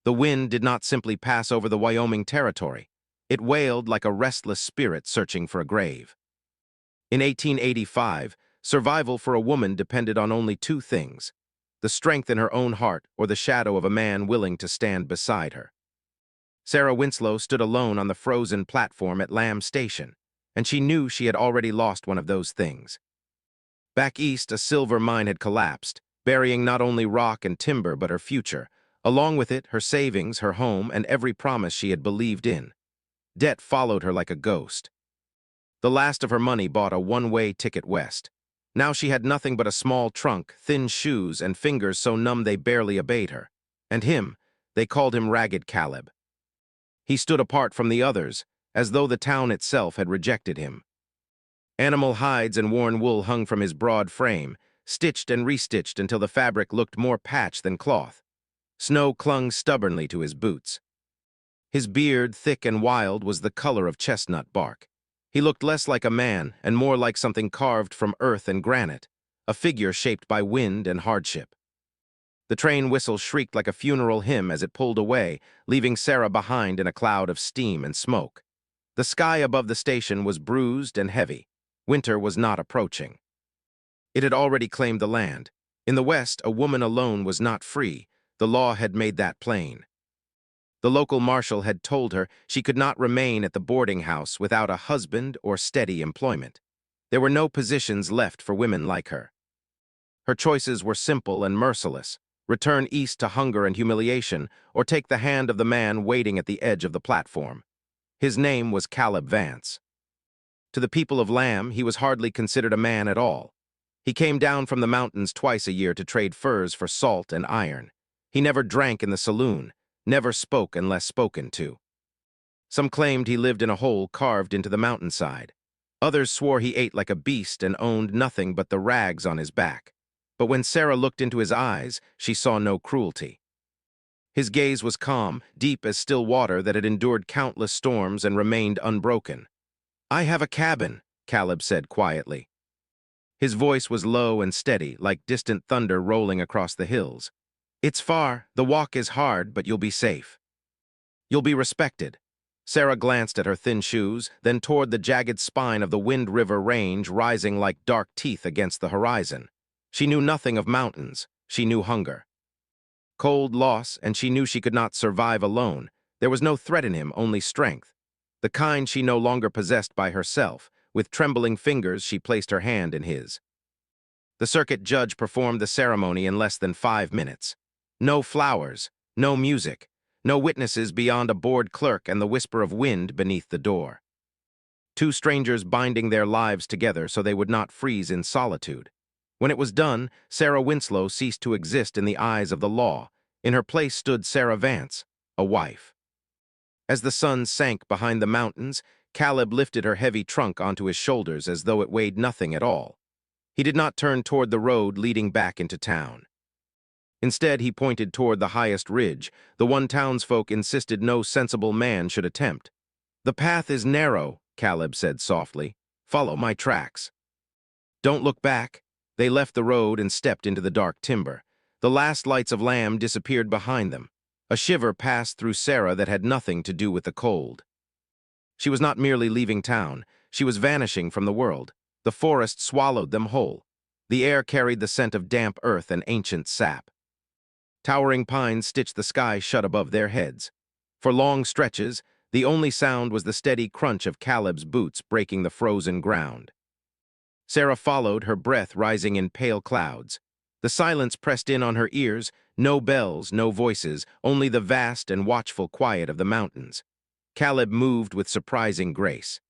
The wind did not simply pass over the Wyoming territory. It wailed like a restless spirit searching for a grave. In 1885, survival for a woman depended on only two things: the strength in her own heart or the shadow of a man willing to stand beside her. Sarah Winslow stood alone on the frozen platform at Lamb Station, and she knew she had already lost one of those things. Back east, a silver mine had collapsed, burying not only rock and timber but her future. Along with it, her savings, her home, and every promise she had believed in. Debt followed her like a ghost. The last of her money bought a one-way ticket west. Now she had nothing but a small trunk, thin shoes, and fingers so numb they barely obeyed her. And him, they called him Ragged Caleb. He stood apart from the others, as though the town itself had rejected him. Animal hides and worn wool hung from his broad frame, stitched and restitched until the fabric looked more patch than cloth. Snow clung stubbornly to his boots. His beard, thick and wild, was the color of chestnut bark. He looked less like a man and more like something carved from earth and granite, a figure shaped by wind and hardship. The train whistle shrieked like a funeral hymn as it pulled away, leaving Sarah behind in a cloud of steam and smoke. The sky above the station was bruised and heavy. Winter was not approaching. It had already claimed the land. In the West, a woman alone was not free. The law had made that plain. The local marshal had told her she could not remain at the boarding house without a husband or steady employment. There were no positions left for women like her. Her choices were simple and merciless: return east to hunger and humiliation, or take the hand of the man waiting at the edge of the platform. His name was Caleb Vance. To the people of Lamb, he was hardly considered a man at all. He came down from the mountains twice a year to trade furs for salt and iron. He never drank in the saloon, never spoke unless spoken to. Some claimed he lived in a hole carved into the mountainside. Others swore he ate like a beast and owned nothing but the rags on his back. But when Sarah looked into his eyes, she saw no cruelty. His gaze was calm, deep as still water that had endured countless storms and remained unbroken. "I have a cabin," Caleb said quietly. His voice was low and steady, like distant thunder rolling across the hills. "It's far, the walk is hard, but you'll be safe. You'll be respected." Sarah glanced at her thin shoes, then toward the jagged spine of the Wind River Range rising like dark teeth against the horizon. She knew nothing of mountains. She knew hunger. Cold, loss, and she knew she could not survive alone. There was no threat in him, only strength. The kind she no longer possessed by herself. With trembling fingers, she placed her hand in his. The circuit judge performed the ceremony in less than 5 minutes. No flowers, no music, no witnesses beyond a bored clerk and the whisper of wind beneath the door. Two strangers binding their lives together so they would not freeze in solitude. When it was done, Sarah Winslow ceased to exist in the eyes of the law. In her place stood Sarah Vance, a wife. As the sun sank behind the mountains, Caleb lifted her heavy trunk onto his shoulders as though it weighed nothing at all. He did not turn toward the road leading back into town. Instead, he pointed toward the highest ridge, the one townsfolk insisted no sensible man should attempt. "The path is narrow," Caleb said softly. "Follow my tracks." "Don't look back." They left the road and stepped into the dark timber. The last lights of Lamb disappeared behind them. A shiver passed through Sarah that had nothing to do with the cold. She was not merely leaving town. She was vanishing from the world. The forest swallowed them whole. The air carried the scent of damp earth and ancient sap. Towering pines stitched the sky shut above their heads. For long stretches, the only sound was the steady crunch of Caleb's boots breaking the frozen ground. Sarah followed, her breath rising in pale clouds. The silence pressed in on her ears, no bells, no voices, only the vast and watchful quiet of the mountains. Caleb moved with surprising grace.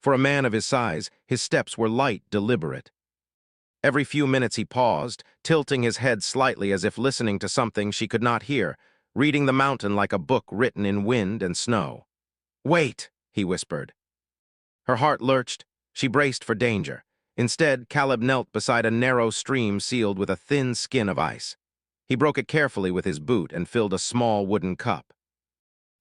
For a man of his size, his steps were light, deliberate. Every few minutes he paused, tilting his head slightly as if listening to something she could not hear, reading the mountain like a book written in wind and snow. "Wait," he whispered. Her heart lurched. She braced for danger. Instead, Caleb knelt beside a narrow stream sealed with a thin skin of ice. He broke it carefully with his boot and filled a small wooden cup.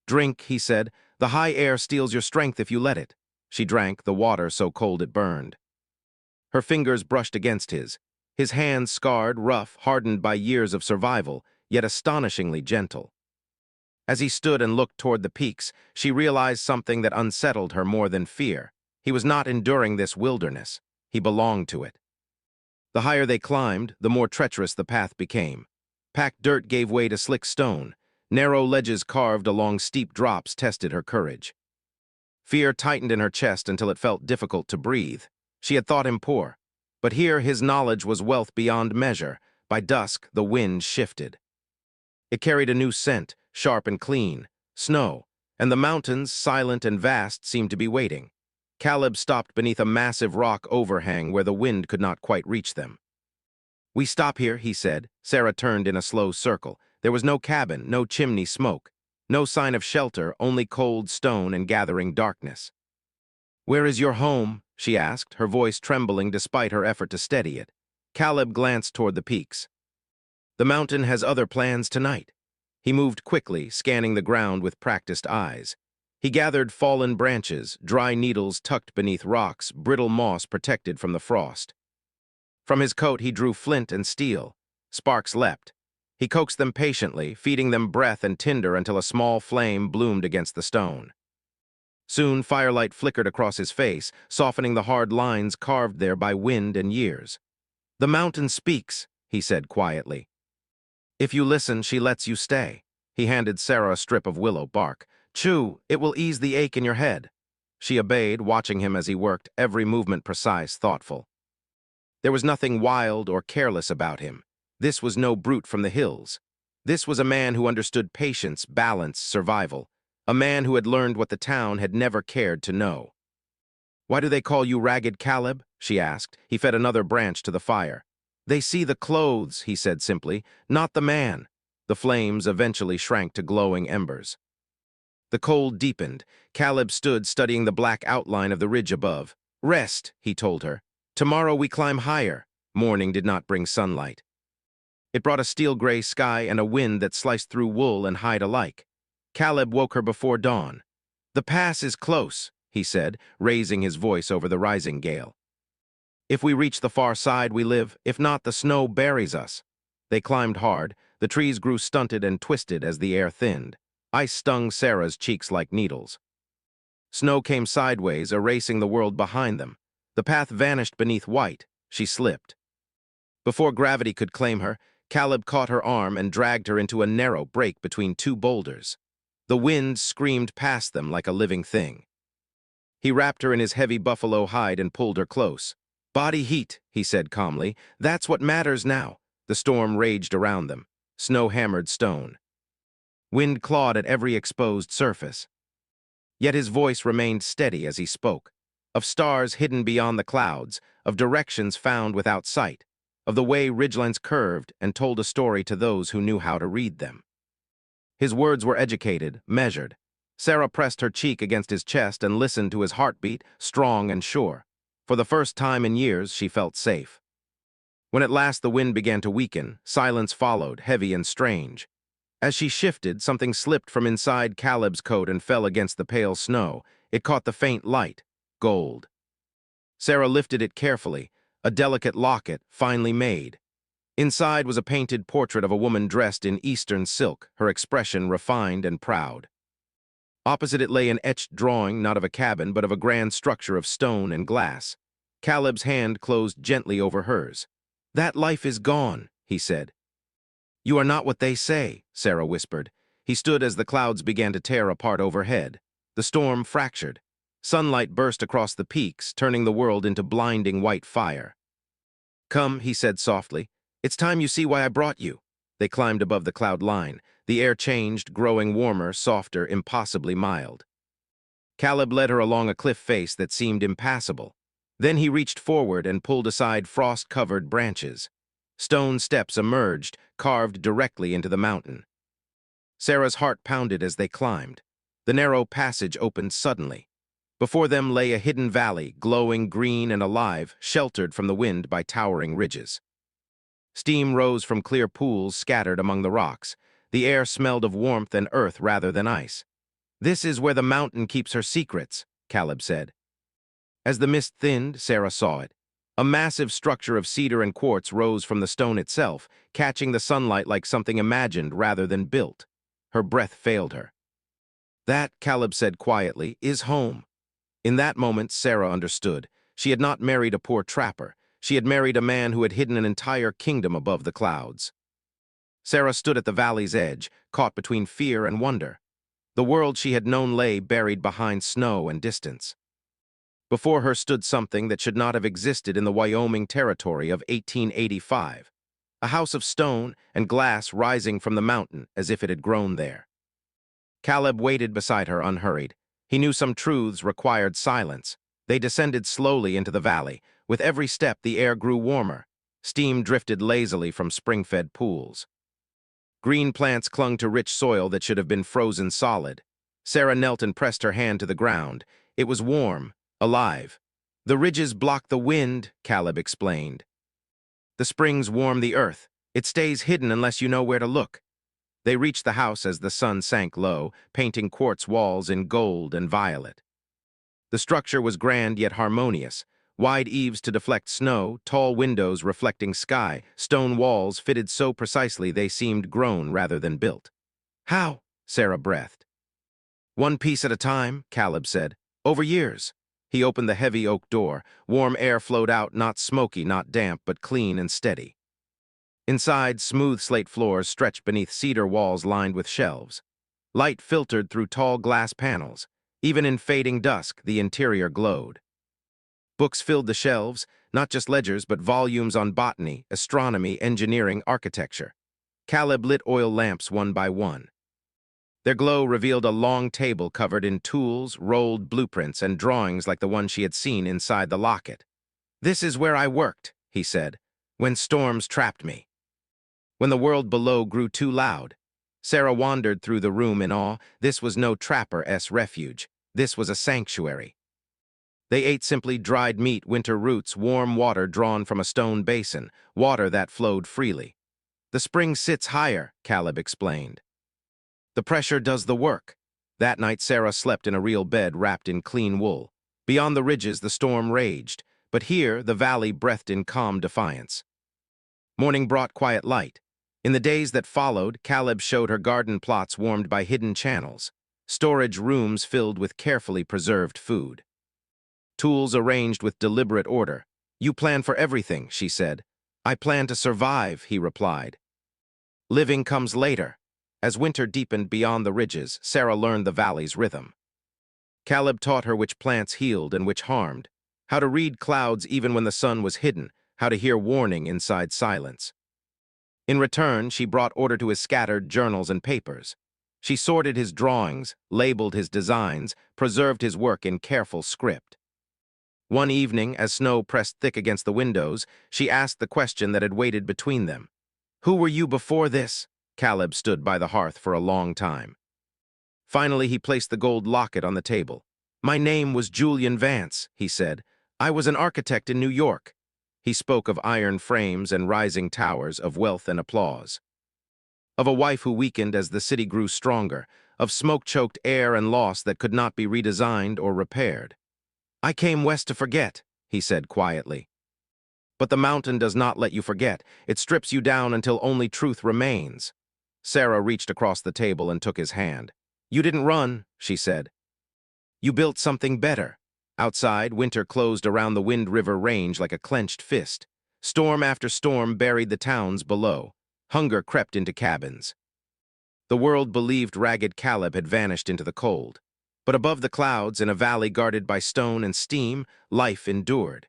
"Drink," he said. "The high air steals your strength if you let it." She drank, the water so cold it burned. Her fingers brushed against his hands scarred, rough, hardened by years of survival, yet astonishingly gentle. As he stood and looked toward the peaks, she realized something that unsettled her more than fear. He was not enduring this wilderness. He belonged to it. The higher they climbed, the more treacherous the path became. Packed dirt gave way to slick stone. Narrow ledges carved along steep drops tested her courage. Fear tightened in her chest until it felt difficult to breathe. She had thought him poor. But here his knowledge was wealth beyond measure. By dusk, the wind shifted. It carried a new scent, sharp and clean, snow, and the mountains, silent and vast, seemed to be waiting. Caleb stopped beneath a massive rock overhang where the wind could not quite reach them. "We stop here," he said. Sarah turned in a slow circle. There was no cabin, no chimney smoke, no sign of shelter, only cold stone and gathering darkness. "Where is your home?" she asked, her voice trembling despite her effort to steady it. Caleb glanced toward the peaks. "The mountain has other plans tonight." He moved quickly, scanning the ground with practiced eyes. He gathered fallen branches, dry needles tucked beneath rocks, brittle moss protected from the frost. From his coat he drew flint and steel. Sparks leapt. He coaxed them patiently, feeding them breath and tinder until a small flame bloomed against the stone. Soon firelight flickered across his face, softening the hard lines carved there by wind and years. "The mountain speaks," he said quietly. "If you listen, she lets you stay." He handed Sarah a strip of willow bark. "Chew, it will ease the ache in your head." She obeyed, watching him as he worked, every movement precise, thoughtful. There was nothing wild or careless about him. This was no brute from the hills. This was a man who understood patience, balance, survival. A man who had learned what the town had never cared to know. "Why do they call you Ragged Caleb?" she asked. He fed another branch to the fire. "They see the clothes," he said simply, "not the man." The flames eventually shrank to glowing embers. The cold deepened. Caleb stood studying the black outline of the ridge above. "Rest," he told her. "Tomorrow we climb higher." Morning did not bring sunlight. It brought a steel-gray sky and a wind that sliced through wool and hide alike. Caleb woke her before dawn. "The pass is close," he said, raising his voice over the rising gale. "If we reach the far side, we live. If not, the snow buries us." They climbed hard. The trees grew stunted and twisted as the air thinned. Ice stung Sarah's cheeks like needles. Snow came sideways, erasing the world behind them. The path vanished beneath white. She slipped. Before gravity could claim her, Caleb caught her arm and dragged her into a narrow break between two boulders. The wind screamed past them like a living thing. He wrapped her in his heavy buffalo hide and pulled her close. "Body heat," he said calmly. "That's what matters now." The storm raged around them. Snow hammered stone. Wind clawed at every exposed surface. Yet his voice remained steady as he spoke. Of stars hidden beyond the clouds, of directions found without sight, of the way ridgelines curved and told a story to those who knew how to read them. His words were educated, measured. Sarah pressed her cheek against his chest and listened to his heartbeat, strong and sure. For the first time in years, she felt safe. When at last the wind began to weaken, silence followed, heavy and strange. As she shifted, something slipped from inside Caleb's coat and fell against the pale snow. It caught the faint light. Gold. Sarah lifted it carefully, a delicate locket, finely made. Inside was a painted portrait of a woman dressed in Eastern silk, her expression refined and proud. Opposite it lay an etched drawing, not of a cabin, but of a grand structure of stone and glass. Caleb's hand closed gently over hers. "That life is gone," he said. "You are not what they say," Sarah whispered. He stood as the clouds began to tear apart overhead. The storm fractured. Sunlight burst across the peaks, turning the world into blinding white fire. "Come," he said softly. "It's time you see why I brought you." They climbed above the cloud line. The air changed, growing warmer, softer, impossibly mild. Caleb led her along a cliff face that seemed impassable. Then he reached forward and pulled aside frost-covered branches. Stone steps emerged, carved directly into the mountain. Sarah's heart pounded as they climbed. The narrow passage opened suddenly. Before them lay a hidden valley, glowing green and alive, sheltered from the wind by towering ridges. Steam rose from clear pools scattered among the rocks. The air smelled of warmth and earth rather than ice. "This is where the mountain keeps her secrets," Caleb said. As the mist thinned, Sarah saw it. A massive structure of cedar and quartz rose from the stone itself, catching the sunlight like something imagined rather than built. Her breath failed her. "That," Caleb said quietly, "is home." In that moment, Sarah understood. She had not married a poor trapper. She had married a man who had hidden an entire kingdom above the clouds. Sarah stood at the valley's edge, caught between fear and wonder. The world she had known lay buried behind snow and distance. Before her stood something that should not have existed in the Wyoming territory of 1885, a house of stone and glass rising from the mountain as if it had grown there. Caleb waited beside her unhurried. He knew some truths required silence. They descended slowly into the valley. With every step, the air grew warmer. Steam drifted lazily from spring-fed pools. Green plants clung to rich soil that should have been frozen solid. Sarah knelt and pressed her hand to the ground. It was warm, alive. "The ridges block the wind," Caleb explained. "The springs warm the earth. It stays hidden unless you know where to look." They reached the house as the sun sank low, painting quartz walls in gold and violet. The structure was grand yet harmonious. Wide eaves to deflect snow, tall windows reflecting sky, stone walls fitted so precisely they seemed grown rather than built. "How?" Sarah breathed. "One piece at a time," Caleb said. "Over years." He opened the heavy oak door. Warm air flowed out, not smoky, not damp, but clean and steady. Inside, smooth slate floors stretched beneath cedar walls lined with shelves. Light filtered through tall glass panels. Even in fading dusk, the interior glowed. Books filled the shelves, not just ledgers, but volumes on botany, astronomy, engineering, architecture. Caleb lit oil lamps one by one. Their glow revealed a long table covered in tools, rolled blueprints, and drawings like the one she had seen inside the locket. "This is where I worked," he said, "when storms trapped me." When the world below grew too loud, Sarah wandered through the room in awe. This was no trapper's refuge. This was a sanctuary. They ate simply dried meat, winter roots, warm water drawn from a stone basin, water that flowed freely. "The spring sits higher," Caleb explained. "The pressure does the work." That night, Sarah slept in a real bed wrapped in clean wool. Beyond the ridges, the storm raged, but here, the valley breathed in calm defiance. Morning brought quiet light. In the days that followed, Caleb showed her garden plots warmed by hidden channels, storage rooms filled with carefully preserved food. Tools arranged with deliberate order. "You plan for everything," she said. "I plan to survive," he replied. Living comes later. As winter deepened beyond the ridges, Sarah learned the valley's rhythm. Caleb taught her which plants healed and which harmed, how to read clouds even when the sun was hidden, how to hear warning inside silence. In return, she brought order to his scattered journals and papers. She sorted his drawings, labeled his designs, preserved his work in careful script. One evening, as snow pressed thick against the windows, she asked the question that had waited between them. "Who were you before this?" Caleb stood by the hearth for a long time. Finally, he placed the gold locket on the table. "My name was Julian Vance," he said. "I was an architect in New York." He spoke of iron frames and rising towers, of wealth and applause. Of a wife who weakened as the city grew stronger, of smoke-choked air and loss that could not be redesigned or repaired. "I came west to forget," he said quietly. "But the mountain does not let you forget. It strips you down until only truth remains." Sarah reached across the table and took his hand. "You didn't run," she said. "You built something better." Outside, winter closed around the Wind River Range like a clenched fist. Storm after storm buried the towns below. Hunger crept into cabins. The world believed ragged Caleb had vanished into the cold. But above the clouds, in a valley guarded by stone and steam, life endured.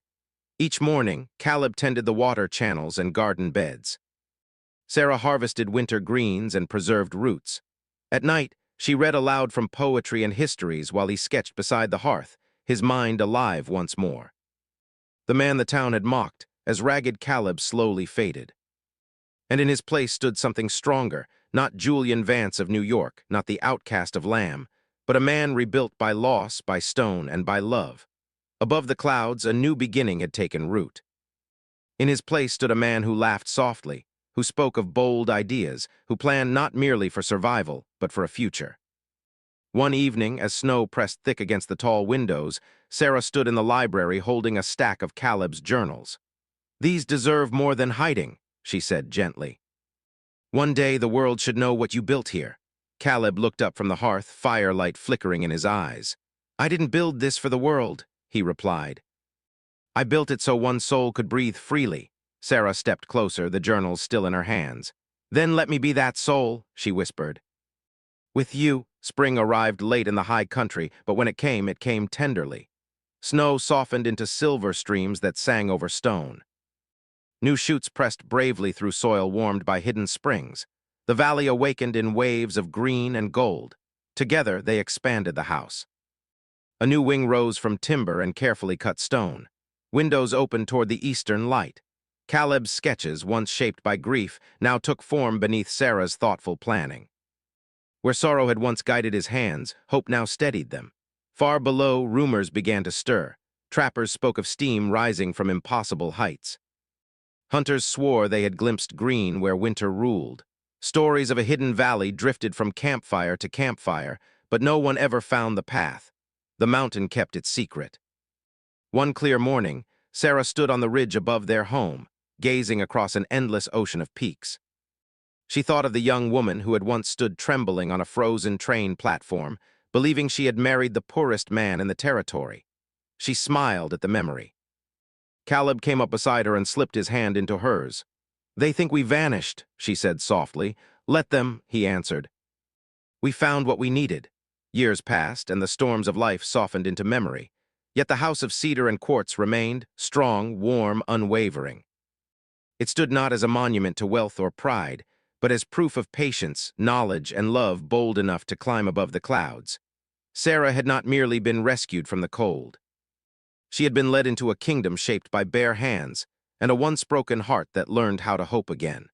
Each morning, Caleb tended the water channels and garden beds. Sarah harvested winter greens and preserved roots. At night, she read aloud from poetry and histories while he sketched beside the hearth, his mind alive once more. The man the town had mocked, as ragged Caleb slowly faded. And in his place stood something stronger, not Julian Vance of New York, not the outcast of Lamb, but a man rebuilt by loss, by stone, and by love. Above the clouds, a new beginning had taken root. In his place stood a man who laughed softly, who spoke of bold ideas, who planned not merely for survival, but for a future. One evening, as snow pressed thick against the tall windows, Sarah stood in the library holding a stack of Caleb's journals. "These deserve more than hiding," she said gently. "One day the world should know what you built here." Caleb looked up from the hearth, firelight flickering in his eyes. "I didn't build this for the world," he replied. "I built it so one soul could breathe freely." Sarah stepped closer, the journals still in her hands. "Then let me be that soul," she whispered. With you, spring arrived late in the high country, but when it came tenderly. Snow softened into silver streams that sang over stone. New shoots pressed bravely through soil warmed by hidden springs. The valley awakened in waves of green and gold. Together, they expanded the house. A new wing rose from timber and carefully cut stone. Windows opened toward the eastern light. Caleb's sketches, once shaped by grief, now took form beneath Sarah's thoughtful planning. Where sorrow had once guided his hands, hope now steadied them. Far below, rumors began to stir. Trappers spoke of steam rising from impossible heights. Hunters swore they had glimpsed green where winter ruled. Stories of a hidden valley drifted from campfire to campfire, but no one ever found the path. The mountain kept its secret. One clear morning, Sarah stood on the ridge above their home, gazing across an endless ocean of peaks. She thought of the young woman who had once stood trembling on a frozen train platform, believing she had married the poorest man in the territory. She smiled at the memory. Caleb came up beside her and slipped his hand into hers. "They think we vanished," she said softly. "Let them," he answered. "We found what we needed." Years passed, and the storms of life softened into memory. Yet the house of cedar and quartz remained, strong, warm, unwavering. It stood not as a monument to wealth or pride, but as proof of patience, knowledge, and love bold enough to climb above the clouds. Sarah had not merely been rescued from the cold. She had been led into a kingdom shaped by bare hands and a once broken heart that learned how to hope again.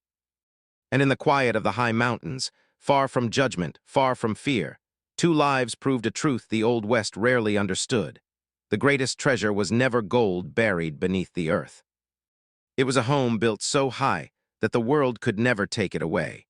And in the quiet of the high mountains, far from judgment, far from fear, two lives proved a truth the Old West rarely understood. The greatest treasure was never gold buried beneath the earth. It was a home built so high that the world could never take it away.